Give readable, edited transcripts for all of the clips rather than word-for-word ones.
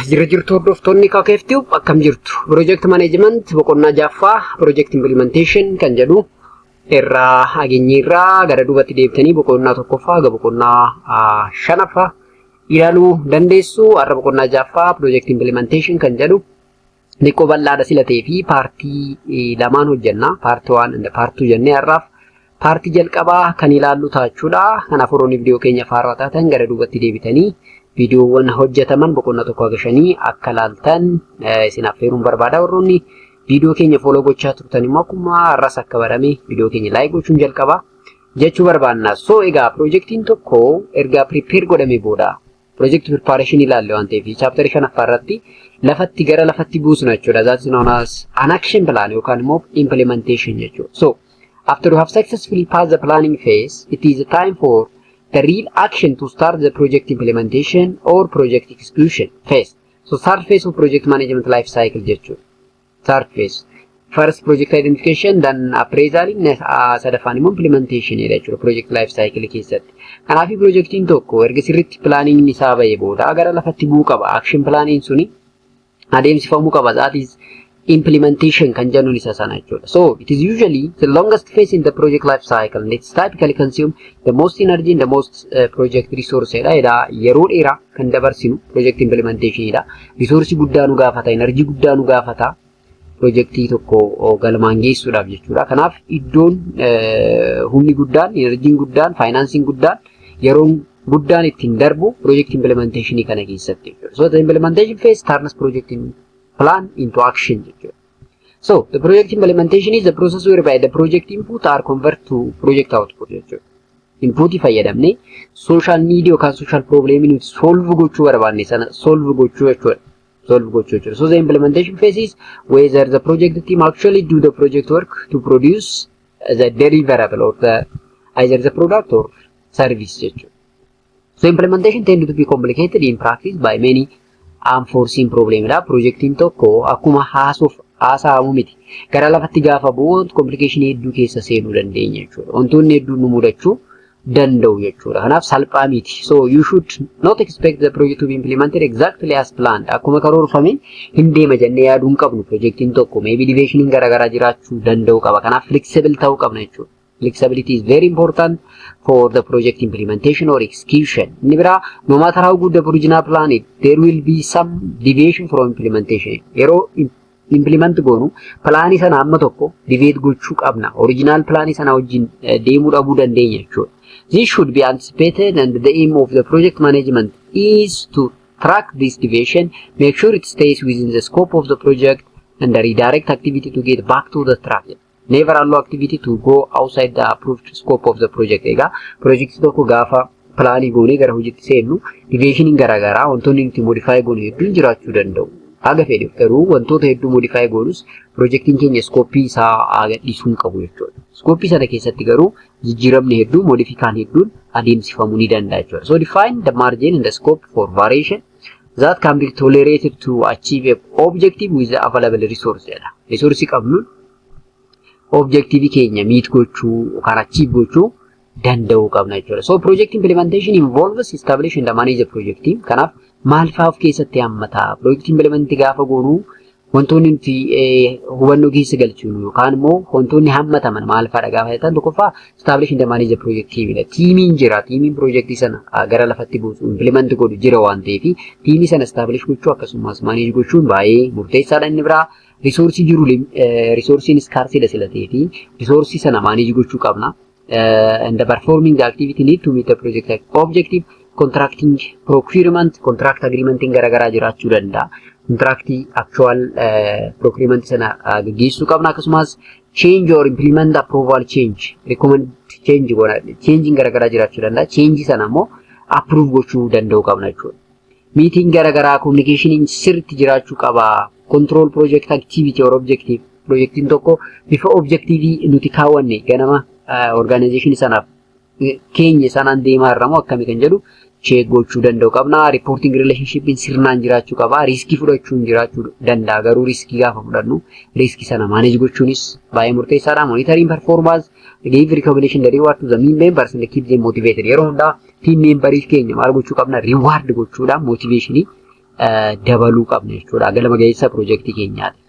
Jira jirtu hordoftoonni KOOKEEF-TUBE akkam jirtu. Project management boqonnaa jaffaa project implementation kan jedhu irraa ageenyirraa gara duubatti deebitanii boqonnaa tokkoffaa gara boqonnaa shanaffaa ilaaluu dandeessu. Har'a boqonnaa jaffaa project implementation kan jedhu xiqqoo bal'aadha silatee fi paartii lamaan hojjenna. Paartii 1 and paartii 2 jennee har'aaf paartii jalqabaa kan ilaallu taachuudha. Kanaaf horoonni viidiyoo keenya faaraa taatan gara duubatti deebitanii videoowwan hojjetaman boqonnaa tokko agashanii akka laaltan isin affeeruun barbaada. Warroonni viidiyoo keenya follow gochaa turtan immoo akkuma har'as akka barame viidiyoo keenya like gochuun jalqaba jechuu barbaanna. So egaa projektiin tokko erga prepare godhame booda project preparation ilaalle waan ta'eef chapter 5 irratti lafatti gara lafatti buusna jechuudha. That is known as an action plan yookaan immoo implementation jechuudha. So after you have successfully passed the planning phase, it is time for the real action to start the project implementation or project execution phase. So third phase of project management life cycle jechuudha. Third phase. First project identification, then appraisal, sadaffaan immoo implementation jechuudha project life cycle keessatti. Kanaaf projectiin tokko erga sirriitti planning isaa ba'ee booda gara lafatti bu'uu qaba. Action planning suni adeemsifamuu qaba. That is implementation kan jennuun isa sana jechuudha. So it is usually the longest phase in the project life cycle and it's typically consume the most energy and the most project resource dha. Yeroo dheeraa kan dabarsinu project implementation dha. Resource guddaa nu gaafata, energy guddaa nu gaafata projectii tokko galmaan geessuudhaaf jechuudha. Kanaaf iddoon humni guddaan, energy guddaan, financing guddaan, yeroo guddaan ittiin darbu project implementation kana keessatti jechuudha. So the implementation phase turns project plan into action. So the project implementation is the process whereby the project input are converted to project output. Input fayyadamne social need yookaan social problem nuti solve gochuu barbaanne sana solve gochuu jechuudha. So the implementation phase is whether the project team actually do the project work to produce the deliverable or either the product or service. So implementation tend to be complicated in practice by many unforeseen problem dha. Projectiin tokko akkuma haasa'amu miti. Gara lafatti gaafa bu'u complication hedduu keessa seenuu dandeenya jechuudha. Wantoonni hedduun nu mudachuu danda'u jechuudha. Kanaaf salphaa miti. So you should not expect the project to be implemented exactly as planned. Akkuma karoorfame hin deema jennee yaaduu hin qabnu. Projectiin tokko maybe deviation garagaraa jiraachuu danda'u qaba. Kanaaf flexible ta'uu qabna jechuudha. Flexibility is very important for the project implementation or execution. No matter how good the original plan is, there will be some deviation from implementation. Yeroo implement goonu plan sana amma tokko deviate gochuu qabna. Original plan sana wajjin deemuu dhabuu dandeenya jechuudha. This should be anticipated and the aim of the project management is to track this deviation, make sure it stays within the scope of the project and redirect activity to get back to the track. Never allow activity to go outside the approved scope of the project. Ega project tokko gaafa plaanii goonee gara hojiitti seennu deviation garagaraa wantoonni nuti modify goonu hedduun jiraachuu danda'u. Haga fedhe garuu wantoota hedduu modify goonus projectiin keenya scope isaa gadhiisuu hin qabu jechuudha. Scope sana keessatti garuu jijjiiramni hedduu modification hedduun adeemsifamuu ni danda'a jechuudha. So define the margin and the scope for variation that can be tolerated to achieve an objective with the available resource. Resource qabnuun objective keenya meet gochuu yookaan achieve gochuu danda'uu qabna jechuudha. So project implementation involves establish and manage the project team. Kanaaf maal fa'aa of keessatti hammata? Project implement gaafa goonu wantoonni nuti hubannoo keessa galchuun yookaan immoo wantoonni hammataman maal fa'aadha gaafa jettan tokkoffaa establish and manage the project team. Tiimiin jira. Tiimiin projectii sana gara lafatti buusu implement godhu jira waan ta'eef tiimii sana establish gochuu akkasumas manage gochuun baay'ee murteessaadha. Inni biraa resource jiru resourcein scarce da silatee fi resource sana manage gochuu qabna. And the performing the activity need to meet the project objective. Contracting, procurement, contract agreement garagaraa jiraachuu danda'a. Contract actual procurement sana gaggeessuu qabna. Akkasumas change or implement approval change, recommend change changing garagaraa jiraachuu danda'a. Change sana immoo approve gochuu danda'uu qabna jechuudha. Meeting garagaraa communication sirriitti jiraachuu qaba. Control project activity or objective. Projectiin tokko bifa objective nuti kaawwanne ganama organization sanaaf keenya sanaan deemaa irramoo akkami kan jedhu check gochuu danda'u qabna. Reporting relationship sirnaan jiraachuu qaba. Riskii fudhachuun jiraachuu danda'a. Garuu riskii gaafa fudhannu riskii sana manage gochuunis baay'ee murteessaadha. Monitoring performance, give recommendation the reward to the team members and keep them motivated. Yeroo hundaa team members keenya maal gochuu qabna? Reward gochuudha. Motivation dabaluu qabna jechuudha galma gaheessa project keenyaati.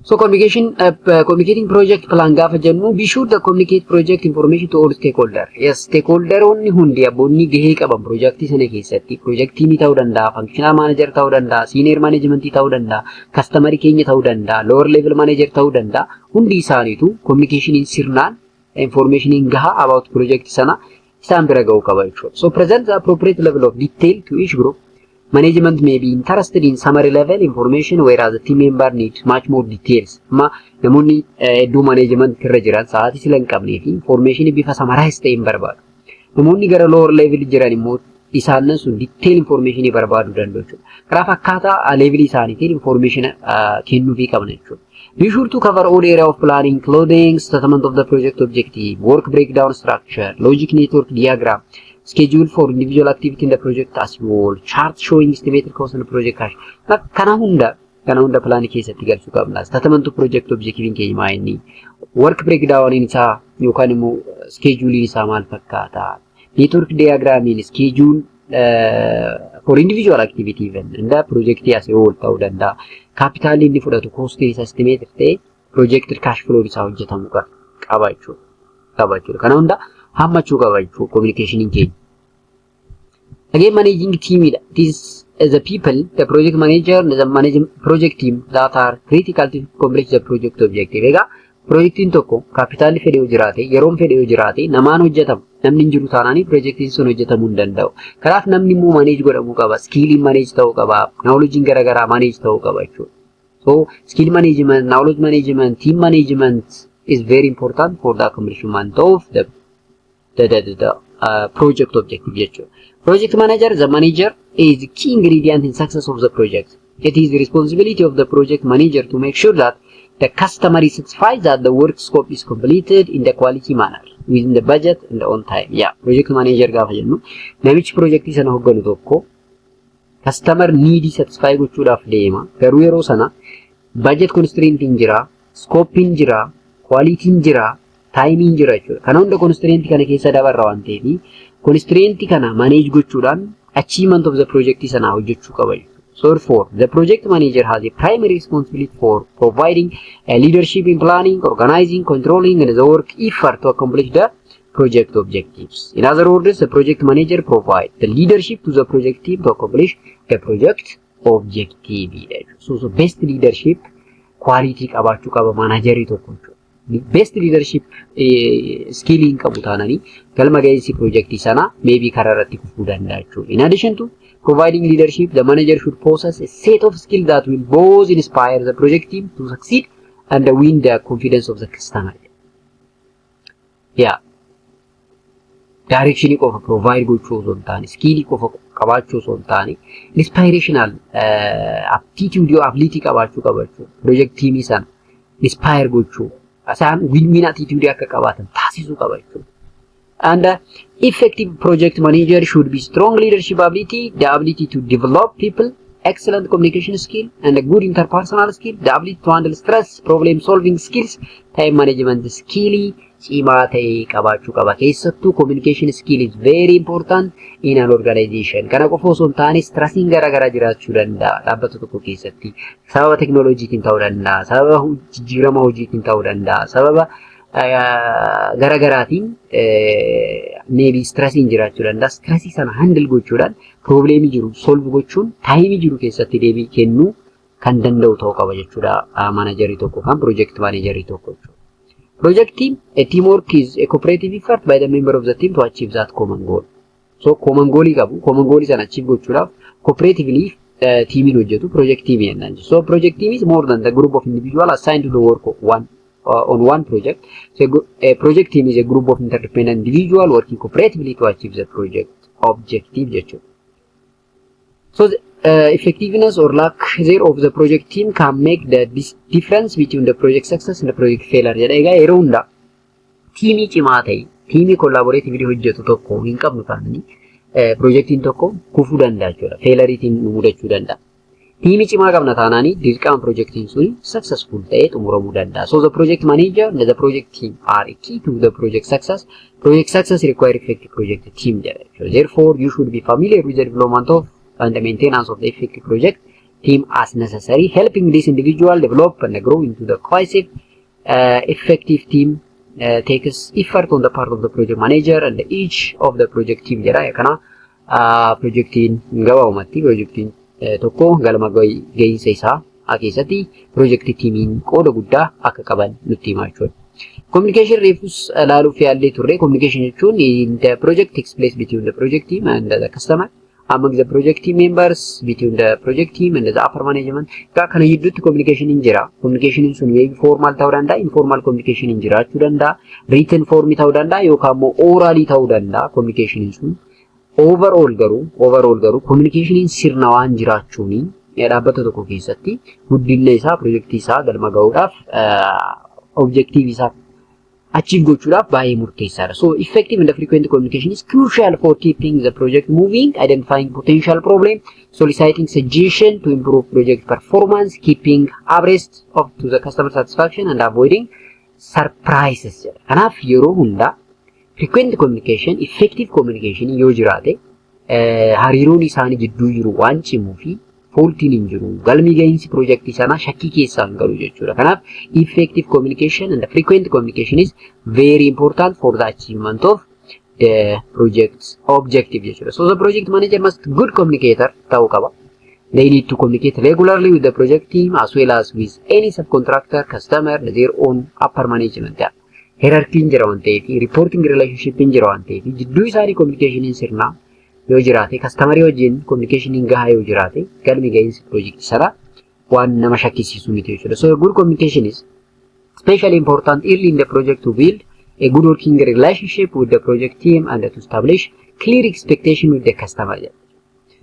So communicating project plan gaafa jennu be sure to communicate project information to all stakeholder. Yes, stakeholder onni hundi abboonni gahee qaban project sana keessatti project team ta'uu danda'a, functional manager ta'uu danda'a, senior management ta'uu danda'a, customer keenya ta'uu danda'a, lower level manager ta'uu danda'a. Hundi isaaniitu communication sirnaan information gahaa about project sana isaan bira ga'uu qaba jechuudha. So present the appropriate level of detail to each group. Management may be interested in summary level information, whereas the team member needs much more details. Ma namoonni do management irra jiran sa'aatii sila hin qabnee fi information bifa summarized ta'een barbaadu. Namoonni gara lower level jiran immoo isaan sun detail information barbaadu danda'u jechuudha. Kanaaf akkaataa level isaaniitiin information kennuufii qabna jechuudha. Be sure to cover all area of planning, including statement of the project objective, work breakdown structure, logic network diagram, schedule for individual activity in the project as well, chart showing estimated cost and project cash. Kana hunda plan keessatti galchuu qabna. Statement of project objective keenya inni work breakdown isaa yookaan immoo schedule isaa maal fakkaata. Network diagram in schedule for individual activity even and the project as a whole ta'uu danda'a. Capital inni fudhatu cost is estimated ta'e projected cash flow isaa hojjetamu qaba jechuudha. Kana hunda hammachuu qaba jechuudha communication keenya. Again, managing team, this is the people, the project manager, the project team that are critical to complete the project objective. Ega project tokko capital fedhe jiraate, yeroon fedhe jiraate, namaan hojjetamu, namni hin jiru taanaan projectiin sun hojjetamuu hin danda'u. Kanaaf namni immoo manage godhamuu qaba, skill manage ta'uu qaba, knowledge garagaraa manage ta'uu qaba jechuudha. So skill management, knowledge management, team management is very important for the accomplishment of the project objective jechuudha. Project manager, the manager is the key ingredient in success of the project. It is the responsibility of the project manager to make sure that the customer is satisfied that the work scope is completed in the quality manner, within the budget and on time. Yeah, project manager gaafa jennu namichi project sana hogganu tokko customer need satisfy gochuudhaaf deema. Garuu yeroo sana budget constraint jira, scope jira, quality jira, time jira jechuudha. Kana hunda constraint kana keessa dabarra waan ta'eef constraint kana manage gochuudhaan achievement of the project sana hojjechuu qaba. So therefore, the project manager has a primary responsibility for providing a leadership in planning, organizing, controlling, and the work effort to accomplish the project objectives. In other words, the project manager provides the leadership to the project team to accomplish the project objective. So best leadership quality qabaachuu qaba manager tokko. Best leadership skill in qabu taananii galma gahinsi project sana maybe kararratti kufuu danda'a jechuudha. In addition to providing leadership, the manager should possess a set of skills that will both inspire the project team to succeed and win the confidence of the customer. Yeah. Direction qofa provide gochuu osoo hin taane, skill qofa qabaachuu osoo hin taane, inspirational aptitude or ability qabaachuu qaba jechuudha. Project team sana inspire gochuu asaan win-win attitude akka qabaatan taasisuu qaba jechuudha. And effective project manager should be strong leadership ability, the ability to develop people, excellent communication skill, and a good interpersonal skill, the ability to handle stress, problem solving skills, time management skill, cimaa ta'e qabaachuu qaba. Keessattuu communication skill is very important in an organization. Kana qofa osoo hin taane stressiin garagaraa jiraachuu danda'a dhaabbata tokko keessatti. Sababa teknooloojiitiin ta'uu danda'a, sababa jijjiirama hojiitiin ta'uu danda'a, sababa garagaraatiin maybe stressiin jiraachuu danda'a. Stressii sana handle gochuudhaan problemii jiru solve gochuun taayimii jiru keessatti deebii kennuu kan danda'u ta'uu qaba jechuudha managerii tokko kan project managerii tokko jechuudha. Project team, a teamwork is a cooperative effort by the member of the team to achieve that common goal. So common goal qabu, common goal is an achieve gochuudhaaf cooperatively team hojjetu project team jennaan. So project team is more than the group of individuals assigned to the work of on one project. So a project team is a group of interdependent individuals working cooperatively to achieve the project objective jechuudha. So the effectiveness or lack there of the project team can make the difference between the project success and the project failure. Jedha yeroo hunda tiimii cimaa ta'e, tiimii collaboratively hojjetu tokko hin qabnu taananii projectiin tokko kufuu danda'a jechuudha. Failuriitiin mudachuu danda'a. Tiimii cimaa qabna taananii dirqama projectiin sun successful ta'ee xumuramuu danda'a. So the project manager and the project team are a key to the project success. Project success require effective project team jedha. Therefore, you should be familiar with the development of and the maintenance of the effective project team as necessary, helping this individual develop and grow into the cohesive, effective team takes effort on the part of the project manager and each of the project team. Projectiin gabaabumatti projectiin tokko galma gahinsa isaa keessatti project teamiin qooda guddaa akka qaban nutti himaa jechuudha. Communication reefus ilaaluuf yaallee turre. Communication jechuun the project takes place between the project team and the customer, among the project team members, between the project team and the upper management. Kana gidduutti communication hin jira. Communication sun formal ta'uu danda'a, informal communication hin jiraachuu danda'a, written form ta'uu danda'a yookaan immoo orally ta'uu danda'a. Communication sun overall garuu communication sirna waan jiraachuuni dhaabbata tokko keessatti guddinna isaa projectii isaa galma ga'uudhaaf objective isaa achieve gochuudhaaf baay'ee murteessaadha. So effective and frequent communication is crucial for keeping the project moving, identifying potential problem, soliciting suggestion to improve project performance, keeping abreast of to the customer satisfaction and avoiding surprises. Kanaaf yeroo hunda frequent communication, effective communication yoo jiraate hariiroon isaanii jidduu jiru waan cimuu fi faultiin hin jiru, galmi gahinsi projectii sana shakkii keessaan galu jechuudha. Kanaaf effective communication and frequent communication is very important for the achievement of the project's objective jechuudha. So the project manager must good communicator ta'uu qaba. They need to communicate regularly with the project team as well as with any subcontractor, customer, their own upper management. Hierarchy jira waan ta'eef, reporting relationship jira waan ta'eef, jidduu isaanii communication sirnaa yoo jiraate, customer wajjin communication gahaa yoo jiraate, galmi gahinsi project sana waan nama shakkisiisu miti jechuudha. So good communication is especially important early in the project to build a good working relationship with the project team and to establish clear expectation with the customer.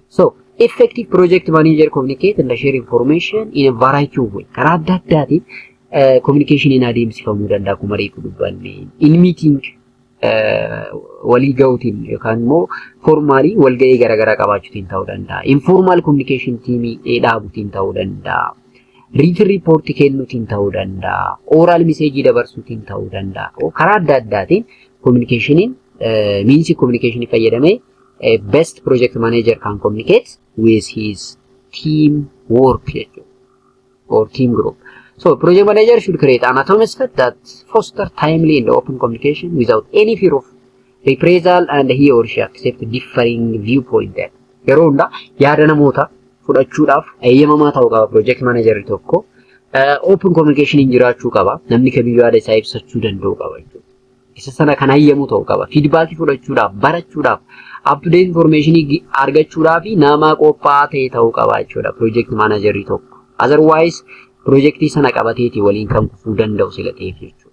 So effective project manager communicate and share information in a variety of ways. Karaa adda addaatiin communication in adeemsifamuu danda'a kuma reefu dubbanne. In meeting walii ga'uutiin yookaan immoo formally walga'ii garaagaraa qabaachuutiin ta'uu danda'a. Informal communication teamii dhaabuutiin ta'uu danda'a. Written report kennuutiin ta'uu danda'a. Oral message dabarsuutiin ta'uu danda'a. Karaa adda addaatiin communicationiin means communication fayyadamee best project manager can communicate with his team work or team group. So project manager should create an atmosphere that foster timely and open communication without any fear of reprisal and he or she accept differing viewpoint. Yeroo hunda yaada namoota fudhachuudhaaf eeyyamamaa ta'uu qaba project manager tokko. Open communication jiraachuu qaba. Namni kamiyyuu yaada isaa ibsachuu danda'u qaba jechuudha. Isa sana kan eeyyamu ta'uu qaba. Feedback fudhachuudhaaf, barachuudhaaf, up to date information argachuudhaaf nama qophaa'aa ta'e ta'uu qaba jechuudha project manager tokko. Otherwise projectii sana qabateeti waliin kan kufuu danda'u sila ta'eef jechuudha.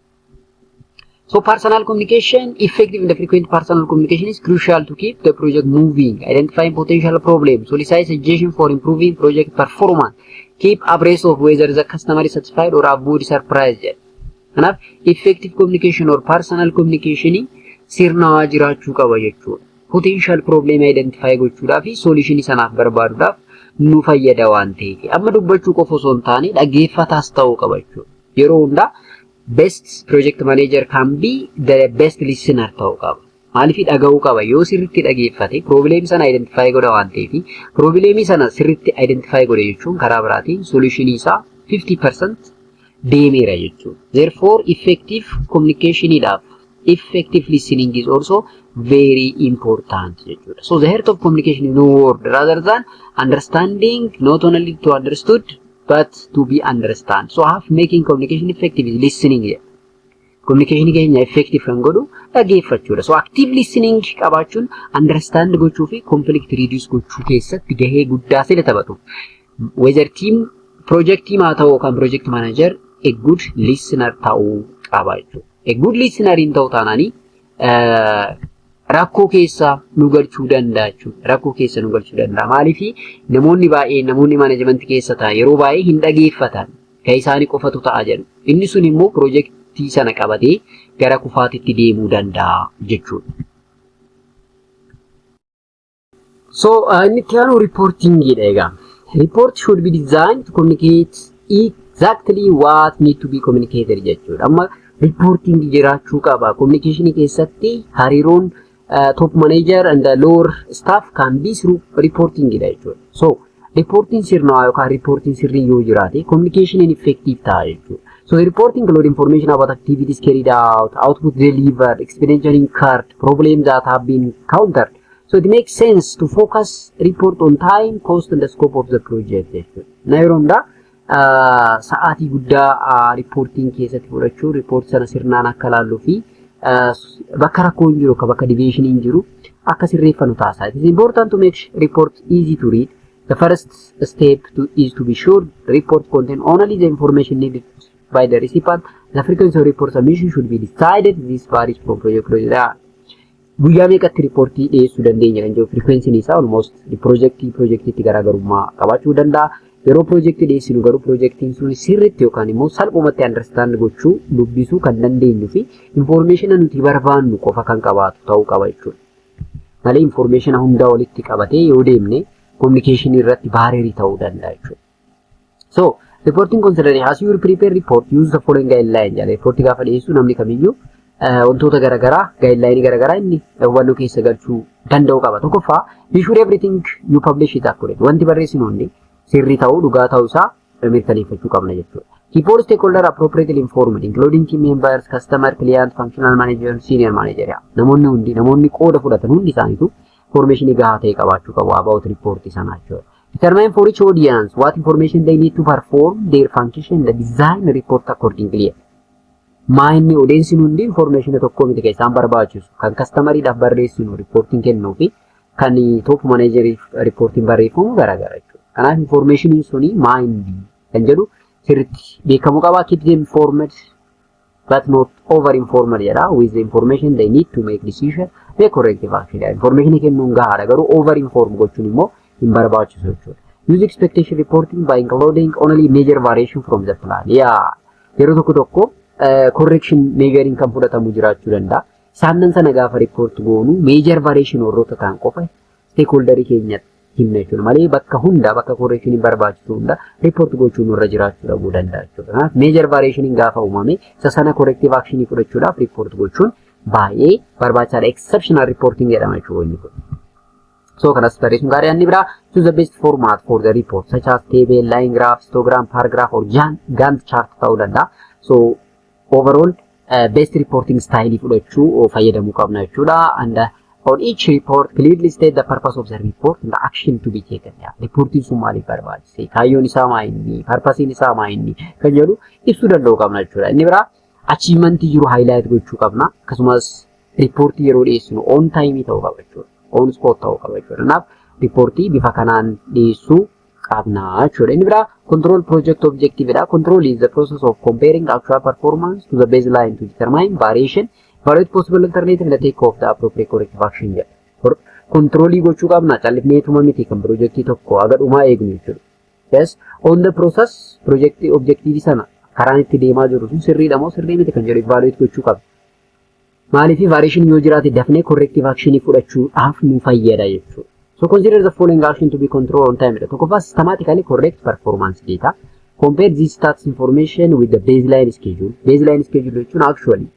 So personal communication, effective and frequent personal communication is crucial to keep the project moving, identifying potential problems, solicit suggestions for improving project performance, keep abreast of whether the customer is satisfied or avoid surprise. Kanaaf effective communication or personal communication sirnaa jiraachuu qaba jechuudha. Potential problem identify gochuudhaaf fi solution sanaaf barbaaduudhaaf nu fayyada waan ta'eef. Amma dubbachuu qofa osoo hin taane dhaggeeffataas ta'uu qaba jechuudha. Yeroo hunda best project manager can be the best listener ta'uu qaba. Maaliif dhaga'uu qaba? Yoo sirriitti dhageeffate problem sana identify godha waan ta'eef problem sana sirriitti identify godhe jechuun karaa biraatiin solution isaa 50% deemeera jechuudha. Therefore effective communication idhaaf effective listening is also very important jechuudha. So the heart of communication is no word rather than understanding, not only to understood but to be understand. So half making communication effective is listening. Communication keenya effective kan godhu dhaggeeffachuudha. So active listening qabaachuun understand gochuu fi conflict reduce gochuu keessatti gahee guddaa sila taphatu. Whether team project team haa ta'u kan project manager a good listener ta'uu qaba jechuudha. A good listener in ta'uu taanaanii rakkoo keessa nu galchuu danda'a jechuudha. Rakkoo keessa nu galchuu danda'a. Maaliif namoonni baay'een namoonni management keessa ta'an yeroo baay'ee hin dhageeffatan kan isaanii qofatu ta'a jedhu. Inni sun immoo projectii sana qabatee gara kufaatitti deemuu danda'a jechuudha. So inni itti aanu reporting jedha egaa. Report should be designed to communicate exactly what need to be communicated jechuudha. Amma reporting jiraachuu qaba. Communication keessatti hariiroon top manager and the lower staff can be through reporting jechuudha. So reporting sirnaa yookaan reporting sirrii yoo jiraate communication effective ta'a jechuudha. So the reporting include information about activities carried out, output delivered, expenditure incurred, problems that have been countered. So it makes sense to focus report on time, cost and the scope of the project jechuudha. Na yeroo hundaa sa'aatii guddaa reporting keessatti fudhachuu report sana sirnaan akka laalluu fi bakka rakkoon jiru akka bakka deviation hin jiru akka sirreeffannu taasisa. It is important to make report easy to read. The first step is to be sure the report contain only the information needed by the recipient. The frequency of report submission should be decided. This varies from project to project. Guyyaa meeqatti reportii dhiyeessuu dandeenya kan jiru frequency isaa almost projectiitti garaagarummaa qabaachuu danda'a. Yeroo projectii dhiyeessinu garuu projectiin sun sirriitti yookaan immoo salphumatti understand gochuu dubbisuu kan dandeenyu fi information nuti barbaannu qofa kan qabaatu ta'uu qaba jechuudha. Malee information hundaa walitti qabatee yoo deemne communication irratti barrier ta'uu danda'a jechuudha. So reporting consideration as you prepare report use the following guideline jedha. Reportii gaafa dhiyeessu namni kamiyyuu wantoota garagaraa guideline garagaraa inni hubannoo keessa galchuu danda'u qaba. Tokkoffaa be sure everything you publish is accurate. Wanti barreessinu hundi sirrii ta'uu dhugaa ta'uu isaa mirkaneeffachuu qabna jechuudha. Keep all stakeholders appropriately informed, including team members, customer, client, functional manager, senior manager. Namoonni qooda fudhatan hundi isaaniitu information gahaa ta'e qabaachuu qabu about report sana jechuudha. Determine for each audience what information they need to perform their function and design report accordingly. Maayinni audience hundi information tokko miti keessaan barbaachisu kan customeriidhaaf barreessinu reporting kennuu fi kan top manager reporting barreeffamu garaagara jechuudha. Kanaaf information suni maayinni kan jedhu sirriitti beekamuu qaba. Keep them informed but not over informed jedha. With the information they need to make decision make corrective action. Information kennuun gahaadha garuu over inform gochuun immoo hin barbaachisu jechuudha. Use expectation reporting by including only major variation from the plan. Yeroo tokko correction measuring kan fudhatamu jiraachuu danda'a. Saannan sana gaafa report goonu major variation warroota ta'an qofa stakeholder keenyatti himna jechuudha. Malee bakka hunda bakka correction hin barbaachisu hunda report gochuun irra jiraachuu dhabuu danda'a jechuudha. Major variation gaafa uumame isa sana corrective action fudhachuudhaaf report gochuun baay'ee barbaachisaadha. Exceptional reporting jedhama jechuudha. So kanas barreessuun gaarii anni biraa choose the best format for the report such as table, line graph, histogram, paragraph or Gantt chart ta'uu danda'a. So overall best reporting style fudhachuu fayyadamuu qabna jechuudha. And on each report clearly state the purpose of the report and the action to be taken. Reportiin sun maaliif barbaachise? Kaayyoon isaa maayinni? Purpose isaa maayinni? Kan jedhu ibsuu danda'uu qabna jechuudha. Inni biraa achievement jiru highlight gochuu qabna. Akkasumas reportii yeroo dhiyeessinu on time ta'uu qaba jechuudha. On spot ta'uu qaba jechuudha. Kanaaf reportii bifa kanaan dhiyeessuu qabna jechuudha. Inni biraa control project objective dha. Control is the process of comparing actual performance to the baseline to determine variation, evaluate possible alternative and take off the appropriate corrective action jedha. Controlii gochuu qabna. Callifneetuma miti kan projectii tokko aga dhumaa eegnu jechuudha. Yes, on the process project objective sana karaan itti deemaa jiru sun sirriidha moo sirrii miti kan jedhu evaluate gochuu qabna. Maaliif variation yoo jiraate dafnee corrective action fudhachuudhaaf nu fayyada jechuudha. So consider the following action to be controlled on time. Tokkoffaa systematically correct performance data. Compare this stats information with the baseline schedule. Baseline schedule jechuun actually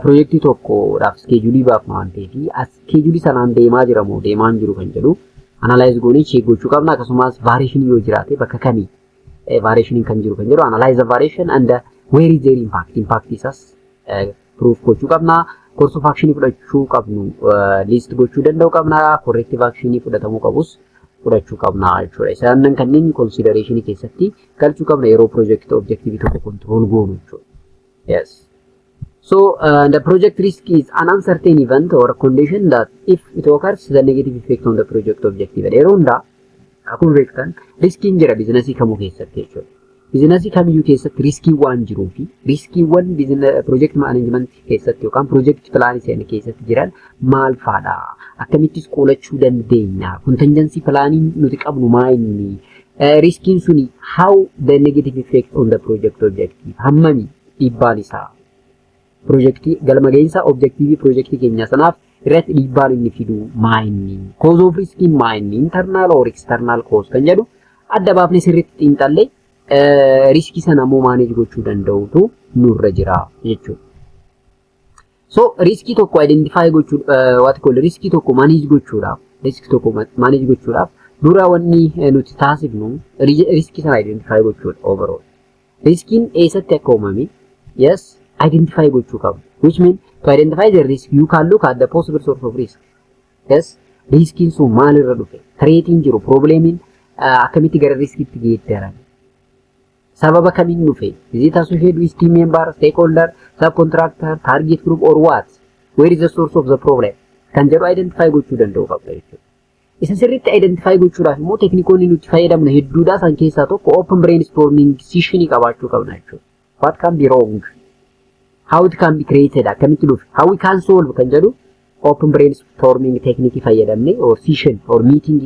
projectii tokkodhaaf schedule baafna waan ta'eef schedule sanaan deemaa jira moo deemaa hin jiru kan jedhu analyze goonee check gochuu qabna. Akkasumas variation yoo jiraate bakka kamii variation kan jiru kan jedhu analyze the variation and where is their impact isas proof gochuu qabna. Course of action fudhachuu qabnu list gochuu danda'u qabna. Corrective action fudhatamuu qabus fudhachuu qabna jechuudha. Isaan kanneen consideration keessatti galchuu qabna yeroo project objective tokko control goonu jechuudha. Yes. So the project risk is an uncertain event or condition that if it occurs the negative effect on the project objective. Yeroo hundaa akkuma beektan riskiin jira biizinasii kamuu keessatti jechuudha. Biizinasii kamiyyuu keessatti riskii waan jiruu fi riskiiwwan project management keessatti yookaan project plan sana keessatti jiran maal faadha? Akkamittis qolachuu dandeenya? Contingency planning nuti qabnu maayinni? Riskiin suni how the negative effect on the project objective hammami dhiibbaan isaa? Projectii galma gahinsa objective projectii keenya sanaaf irratti dhiibbaan inni fidu maayinni? Cause of risk maayinni? Internal or external cause kan jedhu adda baafnee sirriitti xiinxallee riskii sana immoo manage gochuu danda'utu nurra jira jechuudha. So riskii tokko identify gochuudhaaf what call riskii tokko manage gochuudhaaf dura wanni nuti taasifnu riskii sana identify gochuudha overall. Riskiin eessatti akka uumame yes identify gochuu qabna. Which mean to identify the risk you can look at the possible source of risk. Yes riskiin sun maalirra dhufe? Threatiin jiru problemiin akkamitti gara riskiitti geeddaran? Sababa kamiin dhufe? Is it associated with team member, stakeholder, subcontractor, target group or what? Where is the source of the problem? Kan jedhu identify gochuu danda'u qabda jechuudha. Isa sirriitti identify gochuudhaaf immoo teeknikoonni nuti fayyadamnu hedduudha. San keessaa tokko open brainstorming session qabaachuu qabna jechuudha. What can be wrong? How it can be created? Akkamitti dhufe? How we can solve kan jedhu open brainstorming technique fayyadamne or session or meeting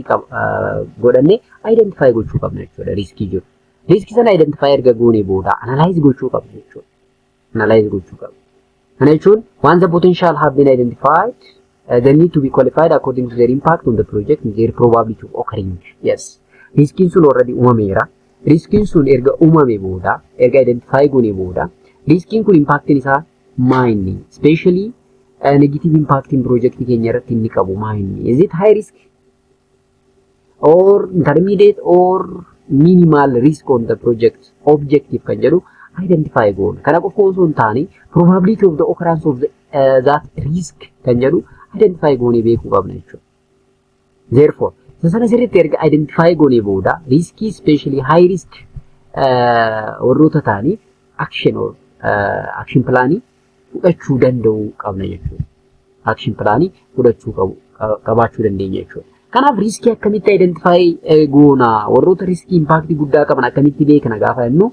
godhanne identify gochuu qabna jechuudha riskii jiru. Riskii sana identify erga goone booda analyze gochuu qabna jechuudha. Analyze gochuu qabna. Kana jechuun once the potential have been identified, they need to be qualified according to their impact on the project and their probability of occurring. Yes. Riskiin sun already uumameera. Riskiin sun erga uumame booda, erga identify goone booda, riskiin kun impactiin isaa maayinni? Especially negative impact in project keenya irratti inni qabu maayinni? Is it high risk or intermediate or minimal risk on the project objective kan jedhu identify goone. Kana qofa osoo hin taane probability of the occurrence of that risk kan jedhu identify goone beekuu qabna jechuudha. Therefore, sana sirriitti erga identify goone booda riskii especially high risk warroota ta'aniif action plaanii fudhachuu danda'uu qabna jechuudha. Action plaanii fudhachuu qabaachuu dandeenya jechuudha. Kanaaf riskii akkamitti identify goona warroota riskii impact guddaa qaban akkamitti beekna gaafa jennu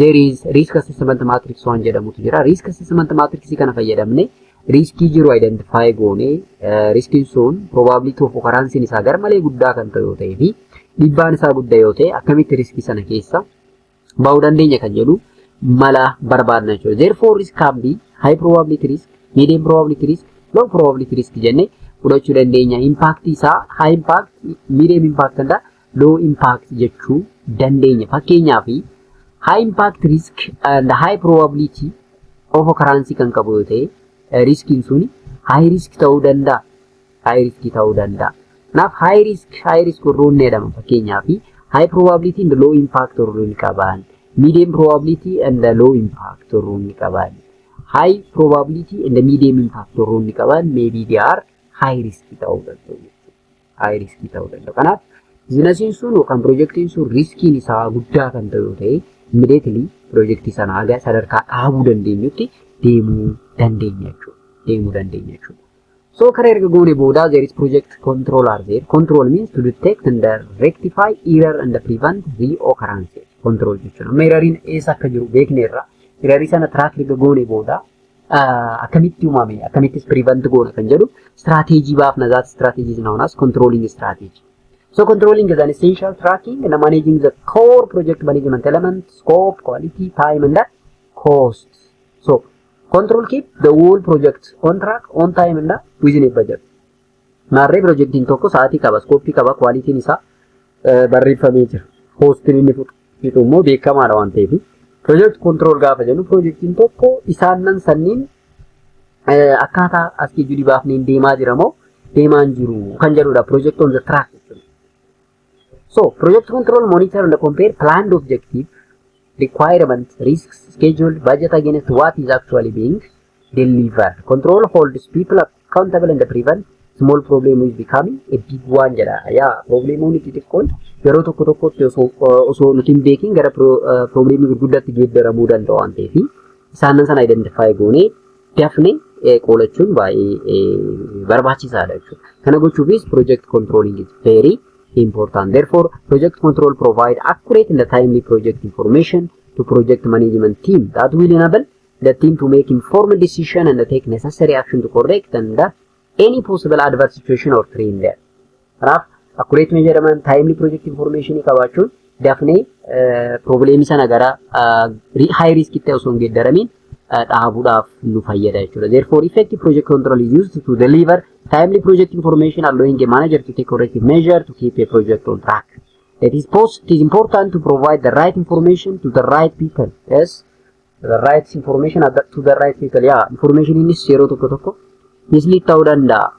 there is risk assessment matrix waan jedhamutu jira. Risk assessment matrix kana fayyadamne riskii jiru identify goone riskiin sun probability of occurrence isaa garmalee guddaa kan ta'e yoo ta'ee fi dhiibbaan isaa guddaa yoo ta'e akkamitti riskii sana keessa ba'uu dandeenya kan jedhu mala barbaadna jechuudha. Therefore risk can be high probability risk, medium probability risk, low probability risk jennee fudhachuu dandeenya. Impact isaa high impact, medium impact and low impact jechuu dandeenya. Fakkeenyaaf high impact risk and high probability of occurrence kan qabu yoo ta'e riskiin suni high risk ta'uu danda'a. High risk ta'uu danda'a. Kanaaf high risk warroonni jedhama fakkeenyaaf high probability and low impact warroonni qaban, medium probability and low impact warroonni qaban, high probability and medium impact warroonni qaban maybe they are high risk ta'uu danda'u. High risk ta'uu danda'u. Kanaaf biizinasiin sun yookaan projektiin sun riskiin isaa guddaa kan ta'u yoo ta'e immediately projektii sana haga sadarkaa dhaabuu dandeenyutti deemuu dandeenya jechuudha. So karaa erga goone booda there is project control are there. Control means to detect and rectify error and prevent reoccurrence. Control jechuudha. Amma erroriin eessa akka jiru beekneerra. Errorii sana track erga goone booda akkamitti uumame akkamittis prevent goona kan jedhu strategy baafna. That strategy is known as controlling strategy. So controlling is an essential tracking and managing the core project management elements, scope, quality, time and cost. So control keep the whole project on track, on time and within a budget. Maarree projectiin tokko sa'aatii qaba, scope qaba, quality isaa barreeffamee jira. Costiin inni fixu immoo beekamaadha waan ta'eef. Project control gaafa jennu projectiin tokko isaanan sanniin akkaataa askii judii baafneen deemaa jira moo deemaan jiru kan jedhudha project on the track. So project control monitor and compare planned objective, requirements, risks, schedule, budget against what is actually being delivered. Control holds people accountable and prevent small problem is becoming a big one jedha. Yaa problemoonni xixiqqoon yeroo tokko tokkotti osoo nuti hin beekin gara problemii gurguddaatti geeddaramuu danda'u waan ta'eef isaanan sana identify goonee dafnee qoolachuun baay'ee barbaachisaadha jechuudha. Kana gochuufis project controlling is very important. Therefore, project control provide accurate and timely project information to project management team that will enable the team to make informed decision and take necessary action to correct and any possible adverse situation or trend there. Kanaaf accurate measurement, timely project information qabaachuun dafnee problemi sana gara high risk itti osoo hin geeddaramin dhaabuudhaaf nu fayyada jechuudha. Therefore, effective project control is used to deliver timely project information, allowing a manager to take corrective measure to keep a project on track. It is important to provide the right information to the right people. Yes, the right information to the right people. Yeah, information in this zero to mislead ta'uu danda'a.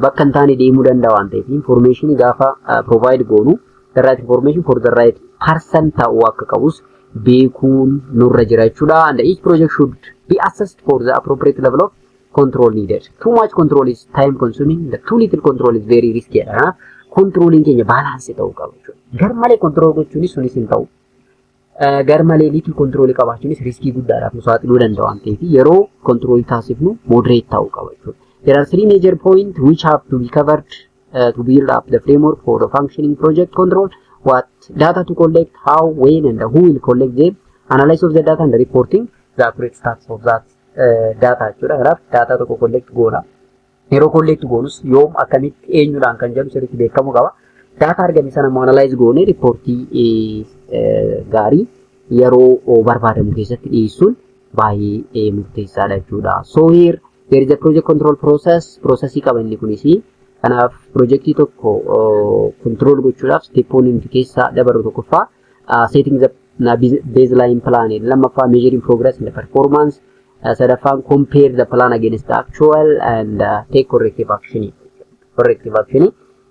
Bakka hin taane deemuu danda'a waan ta'eef information gaafa provide goonu the right information for the right person ta'uu akka qabus beekuun nurra jira jechuudha. And each project should be assessed for the appropriate level of control needed. Too much control is time consuming. The too little control is very risky. Controlling keenya balance ta'uu qaba jechuudha. Garmalee control gochuunis sunis hin ta'u. Garmalee little control qabaachuunis riskii guddaadhaaf nu saaxiluu danda'a waan ta'eef yeroo control taasifnu moderate ta'uu qaba jechuudha. There are three major points which have to be covered to build up the framework for the functioning project control. What data to collect, how, when, and who will collect them, analysis of the data and the reporting the accurate status of that data jechuudha. Kanaaf data tokko collect goona. Yeroo collect goonus yoom akkamitti eenyudhaan kan jedhu sirriitti beekamuu qaba. Data argame sana immoo analyze goone reportii gaarii yeroo barbaadamu keessatti dhiyeessuun baay'ee murteessaadha jechuudha. So here there is a project control processii qaba inni kunisi. Kanaaf projectii tokko control gochuudhaaf steppoon inni keessa dabaru tokkoffaa setting the baseline plan, lammaffaa measuring progress in the performance, sadaffaan compare the plan against the actual and take corrective action.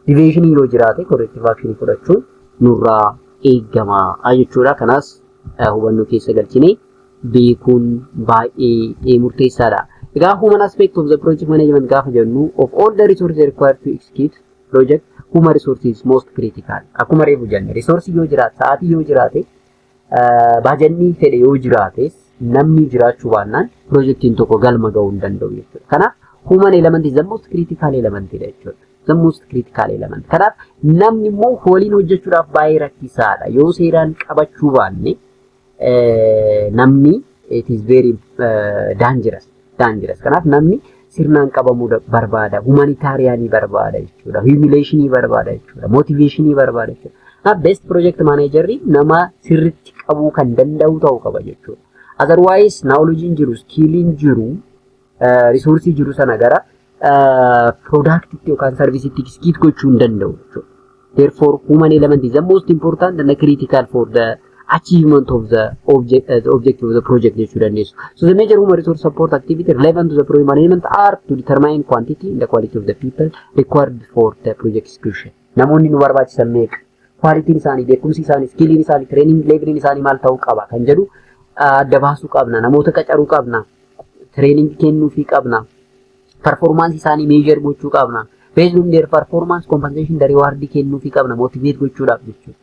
Deviation yoo jiraate corrective action fudhachuun nurraa eegama jechuudha. Kanas hubannoo keessa galchine beekuun baay'ee murteessaadha. The human aspect of the project management gaafa jennu of all the resources required to execute project, human resources is most critical. Akkuma reefu jenne resource yoo jiraate, sa'aatii yoo jiraate, baajanni fedhe yoo jiraate, namni jiraachuu baannaan projectiin tokko galma ga'uu hin danda'u jechuudha. Kanaaf human element is the most critical element jechuudha. The most critical element. Kanaaf namni immoo waliin hojjechuudhaaf baay'ee rakkisaadha. Yoo seeraan qabachuu baanne namni it is very dangerous. Kanaaf namni sirnaan qabamuu barbaada, humanitarianii barbaada jechuudha, humiliationii barbaada jechuudha, motivationii barbaada jechuudha. Kanaaf best project managerri nama sirriitti qabuu kan danda'u ta'uu qaba jechuudha. Otherwise knowledge jiru, skill jiru, resource jiru sana gara product yookaan service itti execute gochuu hin danda'u jechuudha. Therefore human element is the most important and critical for the achievement of the objective of the project. So the major human resource support activity relevant to the project management are to determine quantity and the quality of the people required for the project execution. Namoonni nu barbaachisan meeqa? Quality isaanii, beekumsi isaanii, skill isaanii, training level isaanii maal ta'uu qaba kan jedhu adda baasuu qabna. Namoota qacaruu qabna. Training kennuufii qabna. Performance isaanii measure gochuu qabna. Based on their performance compensation the reward kennuufii qabna. Motivate gochuudhaaf jechuudha.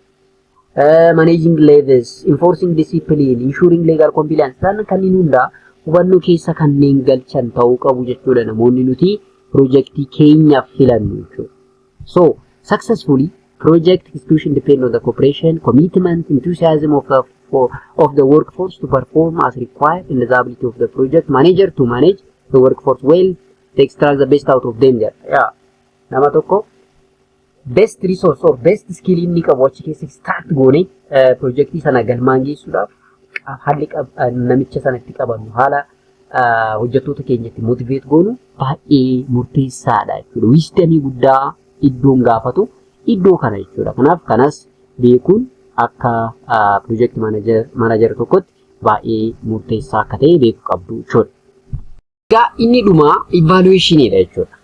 Managing levels, enforcing discipline, ensuring legal compliance, sana kanneen hunda hubannoo keessa kanneen galchan ta'uu qabu jechuudha namoonni nuti projectii keenyaaf filannu jechuudha. So successfully project execution depend on the cooperation, commitment, enthusiasm of the workforce to perform as required and the ability of the project manager to manage the workforce well to extract the best out of them there. Yeah. Nama tokko best resource or best skill inni qabu achi keessa start goone projectii sana galmaan geessuudhaaf haalli namicha sanatti qabannu haala hojjettoota keenyatti motivate goonu baay'ee murteessaadha jechuudha. Wisdomii guddaa iddoon gaafatu iddoo kana jechuudha. Kanaaf kanas beekuun akka project manager tokkotti baay'ee murteessaa akka ta'e beekuu qabdu jechuudha. Egaa inni dhuma evaluationidha jechuudha.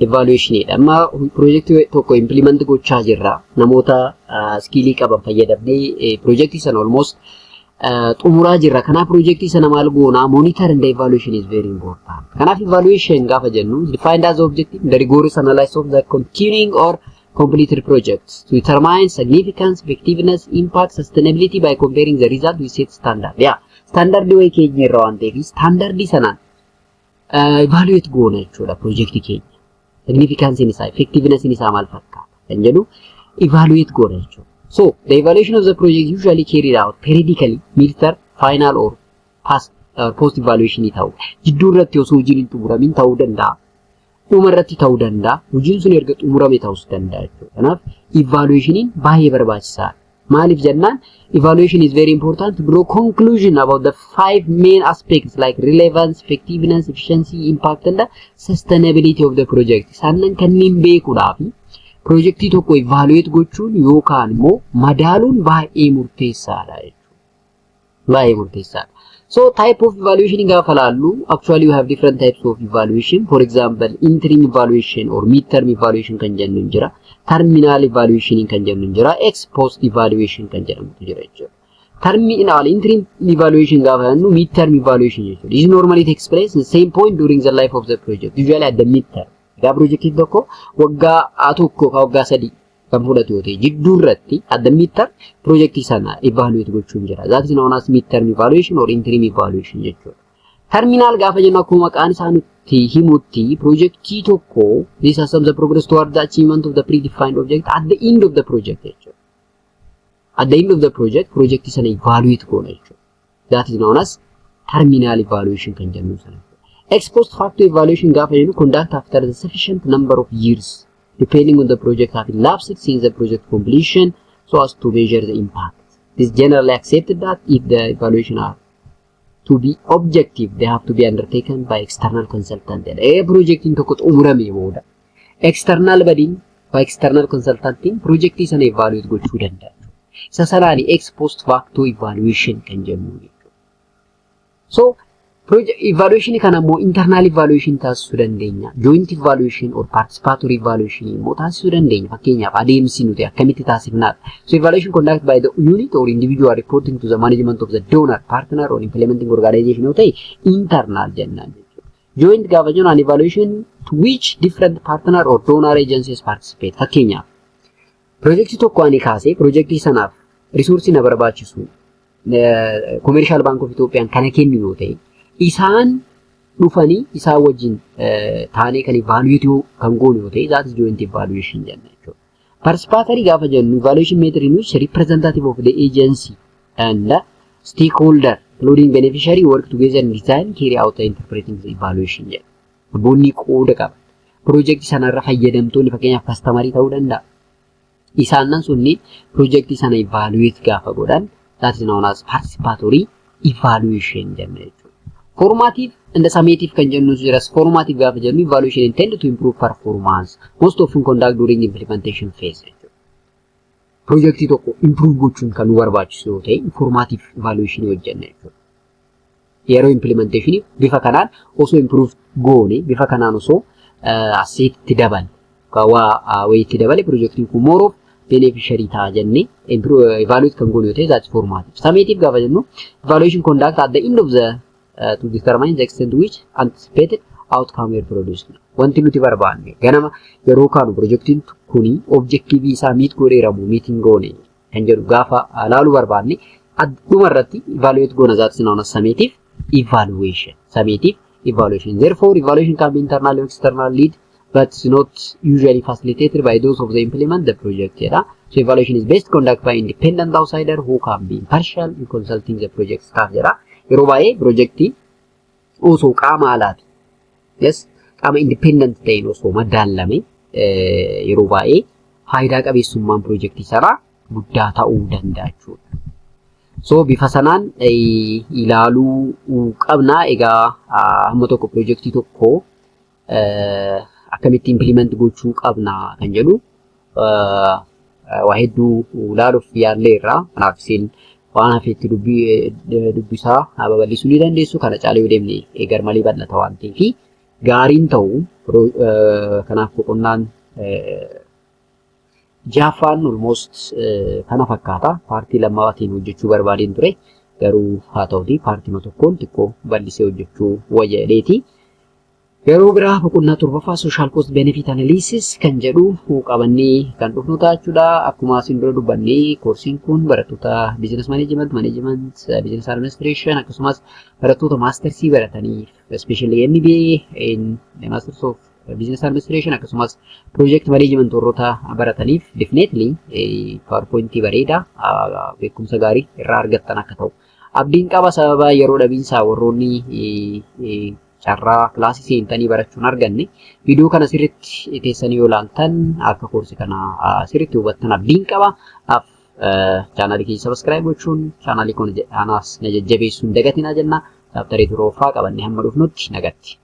Evaluationidha. Amma projectii tokko implement gochaa jirra. Namoota skillii qaban fayyadamnee projectii sana almost xumuraa jirra. Kanaaf projectii sana maal goona? Monitor and evaluation is very important. Kanaaf evaluation gaafa jennu defined as objective the rigorous analysis of the continuing or completed projects to determine significance, effectiveness, impact, sustainability by comparing the result with set standard. Yeah, standard way keenya irraa waan ta'eef standard sanaan evaluate goona jechuudha projectii keenya. Significance in isaa, effectiveness in isaa maal fakkaata kan jedhu evaluate goona jechuudha. So the evaluation of the project usually carried out periodically, midterm, final or post evaluation ta'u. Jidduu irratti osoo hojiin hin xumuramin ta'uu danda'a. Dhuma irratti ta'uu danda'a. Hojiin sun erga xumurame ta'us danda'a jechuudha. Kanaaf evaluationiin baay'ee barbaachisaadha. Maaliif jennaan evaluation is very important to draw conclusion about the 5 main aspects like relevance, effectiveness, efficiency, impact and the sustainability of the project. Sannan kanneen beekuudhaaf projectii tokko evaluate gochuun yookaan immoo madaaluun baay'ee murteessaadha jechuudha. baay'ee murteessaadha. So type of evaluation gaafa laallu actually you have different types of evaluation. For example, interim evaluation or mid-term evaluation kan jennu jira. Terminal evaluation kan jennu jira. Ex post evaluation kan jedhamutu jira jechuudha. Terminal interim evaluation gaafa jennu mid-term evaluation jechuudha. This normally takes place at the same point during the life of the project. Usually at the mid-term. Gaa projectiin tokko waggaa tokko ka waggaa sadii kan fudhatu yoo ta'e jidduu irratti at the mid-term projectii sana evaluate gochuun jira. That is known as mid-term evaluation or interim evaluation jechuudha. Terminal gaafa jennu akkuma maqaan isaa nutti himutti projectii tokko this assesses the progress toward the achievement of the predefined object at the end of the project jechuudha. At the end of the project projectii sana evaluate goona jechuudha. That is known as terminal evaluation kan jennu sana. Ex post facto evaluation gaafa jennu conduct after the sufficient number of years depending on the project have elapsed since the project completion so as to measure the impact. It is generally accepted that if the evaluation are to be objective, they have to be undertaken by external consultant. A project in tokko umurame booda external badin by external consultant project is an evaluate gochuu danda'a. Isa sanaani ex post facto evaluation kan jennu. So project evaluation kan ammoo internal evaluation taasisuu dandeenya. Joint evaluation or participatory evaluation immoo taasisuu dandeenya. Fakkeenyaaf adeemsi nuti akkamitti taasifnaadha. So evaluation conducted by the unit or individual reporting to the management of the donor, partner or implementing organization yoo ta'e internal jennaan jechuudha. Joint gaafa jennu an evaluation to which different partner or donor agencies participate. Fakkeenyaaf projectii tokko ani kaasee projectii sanaaf resursii na barbaachisu commercial bank of Ethiopian kana kennu yoo ta'e isaan dhufanii isaa wajjin taanee kan evaluate kan goonu yoo ta'e that is joint evaluation jenna jechuudha. Participatory gaafa jennu evaluation method in which representative of the agency and stakeholder including beneficiary work together and design carry out the interpreting the evaluation jenna. Boonni qooda qaba. Project sanarra fayyadamtoonni fakkeenyaaf customerii ta'uu danda'a. Isaan sunni project sana evaluate gaafa godhan that is known as participatory evaluation jenna jechuudha. Formative and the summative kan jennu jiras formative gaafa jennu evaluation intended to improve performance most often conduct during the implementation phase. Projectii tokko improve gochuun kan nu barbaachisu yoo ta'e formative evaluation hojjenna jechuudha. Yeroo implementation bifa kanaan osoo improve goone bifa kanaan osoo asseetti dabale kawaa wayitti dabale projectiin kun more of beneficiary ta'a jennee evaluate kan goone yoo ta'e that's formative. Summative gaafa jennu evaluation conduct at the end of the to determine the extent to which anticipated outcome were produced. Wanti nuti barbaanne ganama yeroo kaanu projectiin kuni objective isaa meet godheeramu meeting goone kan jedhu gaafa laalu barbaanne dhuma irratti evaluate goona that's known as summative evaluation. Summative evaluation. Therefore, evaluation can be internal or external lead, but it's not usually facilitated by those of the implement the project. So evaluation is best conducted by independent outsider who can be impartial in consulting the project staff. Yeroo baay'ee projectii osoo qaama alaati. Yes, qaama independent ta'een osoo madaalame yeroo baay'ee faayidaa qabeessummaan projectii sanaa guddaa ta'uu danda'a jechuudha. So bifa sanaan ilaaluu qabna. Egaa hamma tokko projectii tokko akkamitti implement gochuu qabna kan jedhu waa hedduu ilaaluuf yaalleerra. Kanaaf isin waan hafeetti dubbisaa babal'isuu ni dandeessu. Kana caalee yoo deemne garmalee bal'ata waan ta'eef gaariin ta'u kanaaf boqonnaan Afaan almost kana fakkaata. Paartii lammaatiin hojjechuu barbaadeen ture garuu haa ta'uti paartii tokkoon xiqqoo bal'isee hojjechuu wayyaadheeti. Yeroo biraa boqonnaa torbaffaa social cost benefit analysis kan jedhu qabannee kan dhufnu ta'a jechuudha. Akkuma isin dura dubbannee koorsiin kun barattoota business management, business administration akkasumas barattoota maastersii barataniif especially MBA in masters of business administration akkasumas project management warroota barataniif definitely PowerPoint bareeda beekumsa gaarii irraa argattan akka ta'u abdiin qaba. Sababa yeroo dhabiinsaa warroonni carraa kilaasii seentanii barachuun arganne viidiyoo kana sirriitti teessanii yoo ilaaltan akka koorsii kana sirriitti hubattan abdiin qaba. Chaanalii keenya subscribe gochuun chaanalii kun anaas na jajjabeessuun dagatina jenna. Daaftaree turoofaa qabannee hamma dhufnutti nagatti.